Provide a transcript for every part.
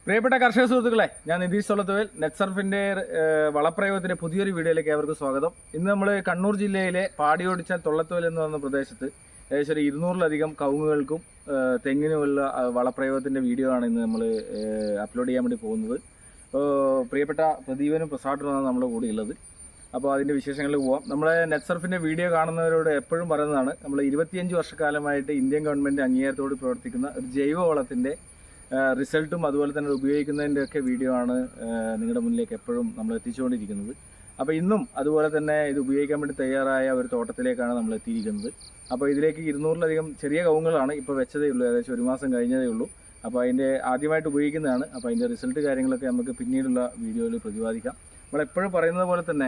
പ്രിയപ്പെട്ട കർഷക സുഹൃത്തുക്കളെ, ഞാൻ നിതീഷ് സൊളത്തുവേൽ. നെറ്റ്സർഫിന്റെ വളപ്രയോഗത്തിന്റെ പുതിയൊരു വീഡിയോയിലേക്ക് ഏവർക്കും സ്വാഗതം. ഇന്ന് നമ്മൾ കണ്ണൂർ ജില്ലയിലെ പാടിയോടിച്ച തൊള്ളത്തുവേൽ എന്ന് പറയുന്ന പ്രദേശത്ത് ഏകദേശം ഒരു 200-ലധികം കവുങ്ങുകൾക്കും തെങ്ങിനുമുള്ള വളപ്രയോഗത്തിന്റെ വീഡിയോ ആണ് ഇന്ന് നമ്മൾ അപ്ലോഡ് ചെയ്യാൻ വേണ്ടി പോകുന്നത്. അപ്പോൾ പ്രിയപ്പെട്ട പ്രദീപനും പ്രസാദനുമാണ് നമ്മുടെ കൂടെ ഉള്ളത്. അപ്പോൾ അതിൻ്റെ വിശേഷങ്ങളിൽ പോവാം. നമ്മളെ നെറ്റ്സർഫിൻ്റെ വീഡിയോ കാണുന്നവരോട് എപ്പോഴും പറയുന്നതാണ്, നമ്മൾ 25 വർഷക്കാലമായിട്ട് ഇന്ത്യൻ ഗവൺമെൻറ് അംഗീകാരത്തോട് പ്രവർത്തിക്കുന്ന ഒരു ജൈവവളത്തിൻ്റെ റിസൾട്ടും അതുപോലെ തന്നെ ഉപയോഗിക്കുന്നതിൻ്റെ ഒക്കെ വീഡിയോ ആണ് നിങ്ങളുടെ മുന്നിലേക്ക് എപ്പോഴും നമ്മൾ എത്തിച്ചുകൊണ്ടിരിക്കുന്നത്. അപ്പോൾ ഇന്നും അതുപോലെ തന്നെ ഇത് ഉപയോഗിക്കാൻ വേണ്ടി തയ്യാറായ ഒരു തോട്ടത്തിലേക്കാണ് നമ്മൾ എത്തിയിരിക്കുന്നത്. അപ്പോൾ ഇതിലേക്ക് 200-ലധികം ചെറിയ കവുങ്ങുകളാണ് ഇപ്പോൾ വെച്ചതേ ഉള്ളൂ, ഏകദേശം ഒരു മാസം കഴിഞ്ഞതേ ഉള്ളൂ. അപ്പോൾ അതിൻ്റെ ആദ്യമായിട്ട് ഉപയോഗിക്കുന്നതാണ്. അപ്പോൾ അതിൻ്റെ റിസൾട്ട് കാര്യങ്ങളൊക്കെ നമുക്ക് പിന്നീടുള്ള വീഡിയോയിൽ പ്രതിപാദിക്കാം. നമ്മളെപ്പോഴും പറയുന്നത് പോലെ തന്നെ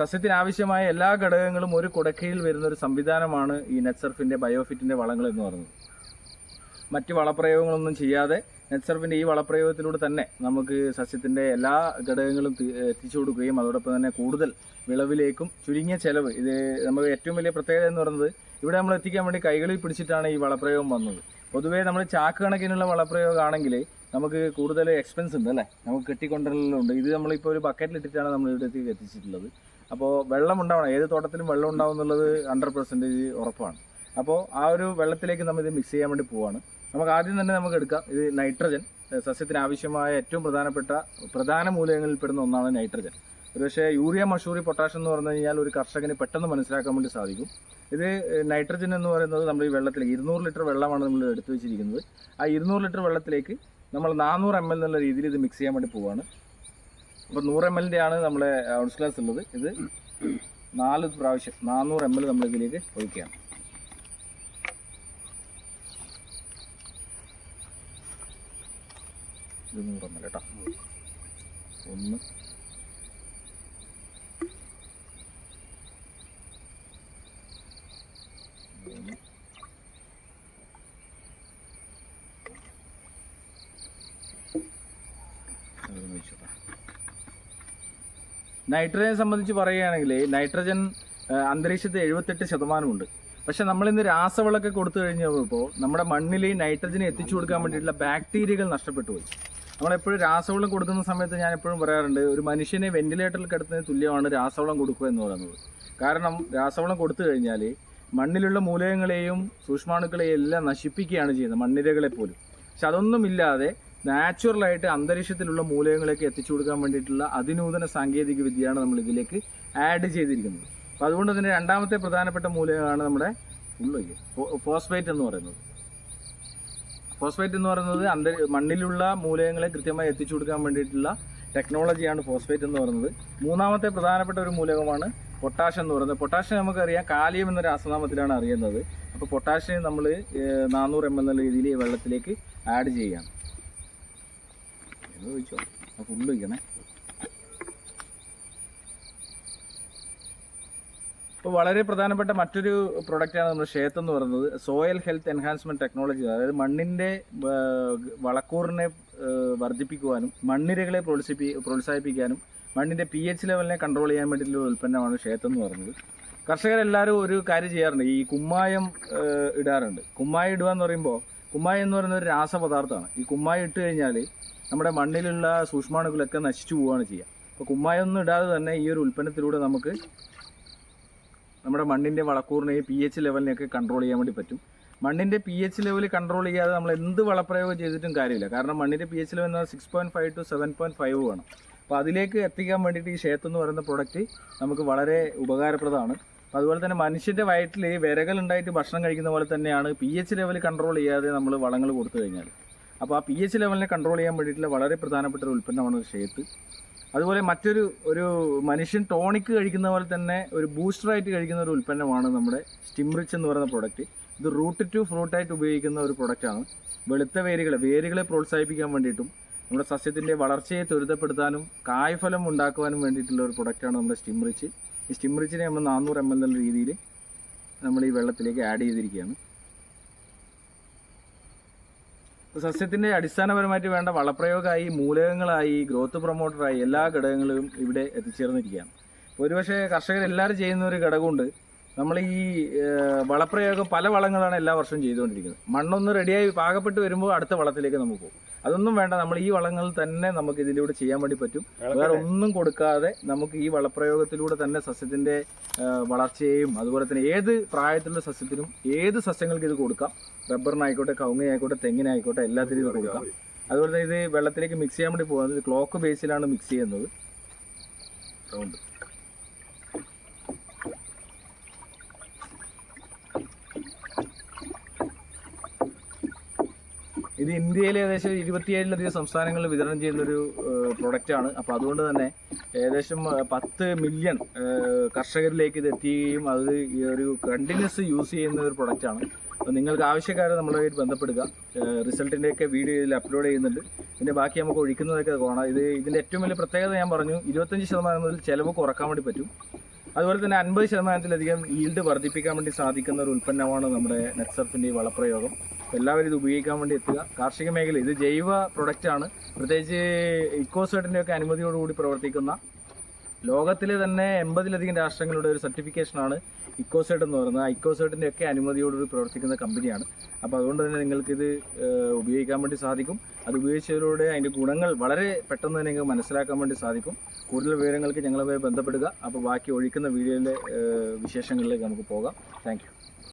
സസ്യത്തിനാവശ്യമായ എല്ലാ ഘടകങ്ങളും ഒരു കുടക്കീഴിൽ വരുന്ന ഒരു സംവിധാനമാണ് ഈ നെറ്റ്സർഫിൻ്റെ ബയോഫിറ്റിൻ്റെ വളങ്ങൾ എന്ന് പറയുന്നത്. മറ്റ് വളപ്രയോഗങ്ങളൊന്നും ചെയ്യാതെ നെറ്റ്സർഫിൻ്റെ ഈ വളപ്രയോഗത്തിലൂടെ തന്നെ നമുക്ക് സസ്യത്തിൻ്റെ എല്ലാ ഘടകങ്ങളും എത്തിച്ചു കൊടുക്കുകയും അതോടൊപ്പം തന്നെ കൂടുതൽ വിളവിലേക്കും ചുരുങ്ങിയ ചെലവ്, ഇത് നമുക്ക് ഏറ്റവും വലിയ പ്രത്യേകത എന്ന് പറയുന്നത് ഇവിടെ നമ്മൾ എത്തിക്കാൻ വേണ്ടി കൈകളിൽ പിടിച്ചിട്ടാണ് ഈ വളപ്രയോഗം വന്നത്. പൊതുവേ നമ്മൾ ചാക്ക് കണക്കിനുള്ള വളപ്രയോഗമാണെങ്കിൽ നമുക്ക് കൂടുതൽ എക്സ്പെൻസ് ഉണ്ട് അല്ലേ, നമുക്ക് കെട്ടിക്കൊണ്ടുവരലുണ്ട്. ഇത് നമ്മളിപ്പോൾ ഒരു ബക്കറ്റിലിട്ടിട്ടാണ് നമ്മൾ ഇവിടത്തേക്ക് എത്തിച്ചിട്ടുള്ളത്. അപ്പോൾ വെള്ളം ഉണ്ടാവണം, ഏത് തോട്ടത്തിലും വെള്ളം ഉണ്ടാവും എന്നുള്ളത് 100% ഉറപ്പാണ്. അപ്പോൾ ആ ഒരു വെള്ളത്തിലേക്ക് നമ്മൾ ഇത് മിക്സ് ചെയ്യാൻ വേണ്ടി പോവാണ്. നമുക്ക് ആദ്യം തന്നെ നമുക്ക് എടുക്കാം. ഇത് നൈട്രജൻ, സസ്യത്തിന് ആവശ്യമായ ഏറ്റവും പ്രധാന മൂലകങ്ങളിൽ പെടുന്ന ഒന്നാണ് നൈട്രജൻ. ഒരുപക്ഷെ യൂറിയ, മഷൂറി, പൊട്ടാഷ്യം എന്ന് പറഞ്ഞു കഴിഞ്ഞാൽ ഒരു കർഷകന് പെട്ടെന്ന് മനസ്സിലാക്കാൻ വേണ്ടി സാധിക്കും. ഇത് നൈട്രജൻ എന്ന് പറയുന്നത് നമ്മൾ ഈ വെള്ളത്തിലേക്ക് 200 ലിറ്റർ വെള്ളമാണ് നമ്മൾ എടുത്തു വെച്ചിരിക്കുന്നത്. ആ 200 ലിറ്റർ വെള്ളത്തിലേക്ക് നമ്മൾ 400 ml എന്നുള്ള രീതിയിൽ ഇത് മിക്സ് ചെയ്യാൻ വേണ്ടി പോവാണ്. അപ്പോൾ 100 ml ആണ് നമ്മളെ ഔൺസ് ഗ്ലാസ് ഉള്ളത്. ഇത് 4 പ്രാവശ്യം 400 ml നമ്മൾ ഇതിലേക്ക് ഒഴിക്കുകയാണ്. ഇത് 100 ml കേട്ടോ. 1 3 നൈട്രജനെ സംബന്ധിച്ച് പറയുകയാണെങ്കിൽ നൈട്രജൻ അന്തരീക്ഷത്തിൽ 78% ഉണ്ട്. പക്ഷെ നമ്മളിന്ന് രാസവളമൊക്കെ കൊടുത്തു കഴിഞ്ഞപ്പോൾ നമ്മുടെ മണ്ണിൽ നൈട്രജനെ എത്തിച്ചു കൊടുക്കാൻ വേണ്ടിയിട്ടുള്ള ബാക്ടീരിയകൾ നഷ്ടപ്പെട്ടു പോയി. നമ്മളെപ്പോഴും രാസവളം കൊടുക്കുന്ന സമയത്ത് ഞാൻ എപ്പോഴും പറയാറുണ്ട്, ഒരു മനുഷ്യനെ വെന്റിലേറ്ററിൽ കിടത്തുന്നതിന് തുല്യമാണ് രാസവളം കൊടുക്കുക എന്ന് പറയുന്നത്. കാരണം രാസവളം കൊടുത്തു കഴിഞ്ഞാൽ മണ്ണിലുള്ള മൂലകങ്ങളെയും സൂക്ഷ്മാണുക്കളെയും എല്ലാം നശിപ്പിക്കുകയാണ് ചെയ്യുന്നത്, മണ്ണിരകളെ പോലും. പക്ഷെ അതൊന്നുമില്ലാതെ നാച്ചുറലായിട്ട് അന്തരീക്ഷത്തിലുള്ള മൂലകങ്ങളൊക്കെ എത്തിച്ചു കൊടുക്കാൻ വേണ്ടിയിട്ടുള്ള അതിനൂതന സാങ്കേതിക വിദ്യയാണ് നമ്മൾ ഇതിലേക്ക് ആഡ് ചെയ്തിരിക്കുന്നത്. അപ്പോൾ അതുകൊണ്ട് തന്നെ രണ്ടാമത്തെ പ്രധാനപ്പെട്ട മൂലകമാണ് നമ്മുടെ ഫോസ്ഫേറ്റ് എന്ന് പറയുന്നത്. ഫോസ്ഫേറ്റ് എന്ന് പറയുന്നത് മണ്ണിലുള്ള മൂലകങ്ങളെ കൃത്യമായി എത്തിച്ചു കൊടുക്കാൻ വേണ്ടിയിട്ടുള്ള ടെക്നോളജിയാണ് ഫോസ്ഫേറ്റ് എന്ന് പറയുന്നത്. മൂന്നാമത്തെ പ്രധാനപ്പെട്ട ഒരു മൂലകമാണ് പൊട്ടാഷ്യം എന്ന് പറയുന്നത്. പൊട്ടാഷ്യം നമുക്കറിയാം കാലിയം എന്ന രാസനാമത്തിലാണ് അറിയുന്നത്. അപ്പോൾ പൊട്ടാഷ്യം നമ്മൾ 400 ml എന്നുള്ള രീതിയിൽ ഈ വെള്ളത്തിലേക്ക് ആഡ് ചെയ്യുകയാണ്. ചോദിച്ചോ ഫുള്ള് വയ്ക്കണേ. ഇപ്പോൾ വളരെ പ്രധാനപ്പെട്ട മറ്റൊരു പ്രൊഡക്റ്റാണ് നമ്മുടെ ഷേത്ത് എന്ന് പറയുന്നത്. സോയിൽ ഹെൽത്ത് എൻഹാൻസ്മെൻറ്റ് ടെക്നോളജി, അതായത് മണ്ണിൻ്റെ വളക്കൂറിനെ വർദ്ധിപ്പിക്കുവാനും മണ്ണിരകളെ പ്രോത്സാഹിപ്പിക്കാനും മണ്ണിൻ്റെ pH ലെവലിനെ കൺട്രോൾ ചെയ്യാൻ വേണ്ടിയിട്ടുള്ള ഉൽപ്പന്നമാണ് ഷേത്ത് എന്ന് പറയുന്നത്. കർഷകരെല്ലാവരും ഒരു കാര്യം ചെയ്യാറുണ്ട്, ഈ കുമ്മായം ഇടാറുണ്ട്. കുമ്മായം ഇടുക എന്ന് പറയുമ്പോൾ കുമ്മായം എന്ന് പറയുന്നത് ഒരു രാസപദാർത്ഥമാണ്. ഈ കുമ്മായം ഇട്ട് കഴിഞ്ഞാൽ നമ്മുടെ മണ്ണിലുള്ള സൂക്ഷ്മാണുക്കളൊക്കെ നശിച്ചു പോവുകയാണ് ചെയ്യുക. അപ്പോൾ കുമ്മായൊന്നും ഇടാതെ തന്നെ ഈ ഒരു ഉൽപ്പന്നത്തിലൂടെ നമുക്ക് നമ്മുടെ മണ്ണിൻ്റെ വളക്കൂറിനെയും pH ലെവലിനെയൊക്കെ കൺട്രോൾ ചെയ്യാൻ വേണ്ടി പറ്റും. മണ്ണിൻ്റെ pH ലെവൽ കൺട്രോൾ ചെയ്യാതെ നമ്മൾ എന്ത് വളപ്രയോഗം ചെയ്തിട്ടും കാര്യമില്ല. കാരണം മണ്ണിൻ്റെ pH ലെവൽ എന്ന് പറഞ്ഞാൽ 6.5 to 7.5 വേണം. അപ്പോൾ അതിലേക്ക് എത്തിക്കാൻ വേണ്ടിയിട്ട് ഈ ഷേത്ത് എന്ന് പറയുന്ന പ്രൊഡക്റ്റ് നമുക്ക് വളരെ ഉപകാരപ്രദമാണ്. അതുപോലെ തന്നെ മനുഷ്യൻ്റെ വയറ്റിൽ വിരകൾ ഉണ്ടായിട്ട് ഭക്ഷണം കഴിക്കുന്ന പോലെ തന്നെയാണ് pH ലെവൽ കൺട്രോൾ ചെയ്യാതെ നമ്മൾ വളങ്ങൾ കൊടുത്തു കഴിഞ്ഞാൽ. അപ്പോൾ ആ pH ലെവലിനെ കൺട്രോൾ ചെയ്യാൻ വേണ്ടിയിട്ടുള്ള വളരെ പ്രധാനപ്പെട്ട ഒരു ഉൽപ്പന്നമാണ് ഷേത്ത്. അതുപോലെ ഒരു മനുഷ്യൻ ടോണിക്ക് കഴിക്കുന്ന പോലെ തന്നെ ഒരു ബൂസ്റ്ററായിട്ട് കഴിക്കുന്ന ഒരു ഉൽപ്പന്നമാണ് നമ്മുടെ സ്റ്റിംറിച്ച് എന്ന് പറയുന്ന പ്രൊഡക്റ്റ്. ഇത് റൂട്ട് ടു ഫ്രൂട്ടായിട്ട് ഉപയോഗിക്കുന്ന ഒരു പ്രൊഡക്റ്റാണ്. വെളുത്ത വേരുകളെ പ്രോത്സാഹിപ്പിക്കാൻ വേണ്ടിയിട്ടും നമ്മുടെ സസ്യത്തിൻ്റെ വളർച്ചയെ ത്വരിതപ്പെടുത്താനും കായ്ഫലം ഉണ്ടാക്കുവാനും വേണ്ടിയിട്ടുള്ള ഒരു പ്രൊഡക്റ്റാണ് നമ്മുടെ സ്റ്റിംറിച്ച്. ഈ സ്റ്റിംറിച്ചിനെ നമ്മൾ 400 ml എന്നുള്ള രീതിയിൽ നമ്മൾ ഈ വെള്ളത്തിലേക്ക് ആഡ് ചെയ്തിരിക്കുകയാണ്. സസ്യത്തിൻ്റെ അടിസ്ഥാനപരമായിട്ട് വേണ്ട വളപ്രയോഗമായി, മൂലകങ്ങളായി, ഗ്രോത്ത് പ്രൊമോട്ടറായി എല്ലാ ഘടകങ്ങളും ഇവിടെ എത്തിച്ചേർന്നിരിക്കുകയാണ്. ഒരുപക്ഷെ കർഷകരെല്ലാവരും ചെയ്യുന്ന ഒരു ഘടകമുണ്ട്, നമ്മൾ ഈ വളപ്രയോഗം പല വളങ്ങളാണ് എല്ലാ വർഷവും ചെയ്തുകൊണ്ടിരിക്കുന്നത്. മണ്ണൊന്ന് റെഡിയായി പാകപ്പെട്ട് വരുമ്പോൾ അടുത്ത വളത്തിലേക്ക് നമുക്ക് പോകും. അതൊന്നും വേണ്ട, നമ്മൾ ഈ വളങ്ങൾ തന്നെ നമുക്ക് ഇതിലൂടെ ചെയ്യാൻ വേണ്ടി പറ്റും. വേറെ ഒന്നും കൊടുക്കാതെ നമുക്ക് ഈ വളപ്രയോഗത്തിലൂടെ തന്നെ സസ്യത്തിൻ്റെ വളർച്ചയെയും അതുപോലെ തന്നെ ഏത് പ്രായത്തിലുള്ള സസ്യത്തിനും ഏത് സസ്യങ്ങൾക്ക് ഇത് കൊടുക്കാം. റബ്ബറിനായിക്കോട്ടെ, കവുങ്ങിനായിക്കോട്ടെ, തെങ്ങിനായിക്കോട്ടെ, എല്ലാത്തിനും ഇത് കൊടുക്കാം. അതുപോലെ തന്നെ ഇത് വെള്ളത്തിലേക്ക് മിക്സ് ചെയ്യാൻ വേണ്ടി പോകുന്നത് ക്ലോക്ക് ബേസിലാണ് മിക്സ് ചെയ്യുന്നത്. റൗണ്ട് ഇത് ഇന്ത്യയിലെ ഏകദേശം 27ലധികം സംസ്ഥാനങ്ങളിൽ വിതരണം ചെയ്യുന്നൊരു പ്രൊഡക്റ്റാണ്. അപ്പോൾ അതുകൊണ്ട് തന്നെ ഏകദേശം 10 മില്യൺ കർഷകരിലേക്ക് ഇത് എത്തുകയും അത് ഈ ഒരു കണ്ടിന്യൂസ് യൂസ് ചെയ്യുന്ന ഒരു പ്രൊഡക്റ്റാണ്. അപ്പോൾ നിങ്ങൾക്ക് ആവശ്യക്കാരെ നമ്മളുമായിട്ട് ബന്ധപ്പെടുക. റിസൾട്ടിൻ്റെയൊക്കെ വീഡിയോ ഇതിൽ അപ്ലോഡ് ചെയ്യുന്നുണ്ട്. ഇതിൻ്റെ ബാക്കി നമുക്ക് ഒഴിക്കുന്നതൊക്കെ കാണാം. ഇതിൻ്റെ ഏറ്റവും വലിയ പ്രത്യേകത ഞാൻ പറഞ്ഞു, 25% മുതൽ ചിലവ് കുറക്കാൻ വേണ്ടി പറ്റും. അതുപോലെ തന്നെ 50%-ലധികം ഈൽഡ് വർദ്ധിപ്പിക്കാൻ വേണ്ടി സാധിക്കുന്ന ഒരു ഉൽപ്പന്നമാണ് നമ്മുടെ നെറ്റ്സർഫിൻ്റെ ഈ വളപ്രയോഗം. എല്ലാവരും ഇത് ഉപയോഗിക്കാൻ വേണ്ടി എത്തുക. കാർഷിക മേഖല ഇത് ജൈവ പ്രൊഡക്റ്റാണ്. പ്രത്യേകിച്ച് ഇക്കോസേർട്ടിൻ്റെയൊക്കെ അനുമതിയോടുകൂടി പ്രവർത്തിക്കുന്ന ലോകത്തിലെ തന്നെ 80ലധികം രാഷ്ട്രങ്ങളുടെ ഒരു സർട്ടിഫിക്കേഷനാണ് ഇക്കോസേർട്ട് എന്ന് പറയുന്നത്. ആ ഇക്കോസേർട്ടിൻ്റെയൊക്കെ അനുമതിയോടുകൂടി പ്രവർത്തിക്കുന്ന കമ്പനിയാണ്. അപ്പോൾ അതുകൊണ്ട് തന്നെ നിങ്ങൾക്കിത് ഉപയോഗിക്കാൻ വേണ്ടി സാധിക്കും. അത് ഉപയോഗിച്ചതിലൂടെ അതിൻ്റെ ഗുണങ്ങൾ വളരെ പെട്ടെന്ന് തന്നെ നിങ്ങൾക്ക് മനസ്സിലാക്കാൻ വേണ്ടി സാധിക്കും. കൂടുതൽ വിവരങ്ങൾക്ക് ഞങ്ങളുമായി ബന്ധപ്പെടുക. അപ്പോൾ ബാക്കി ഒഴിക്കുന്ന വീഡിയോയിലെ വിശേഷങ്ങളിലേക്ക് നമുക്ക് പോകാം. Thank you.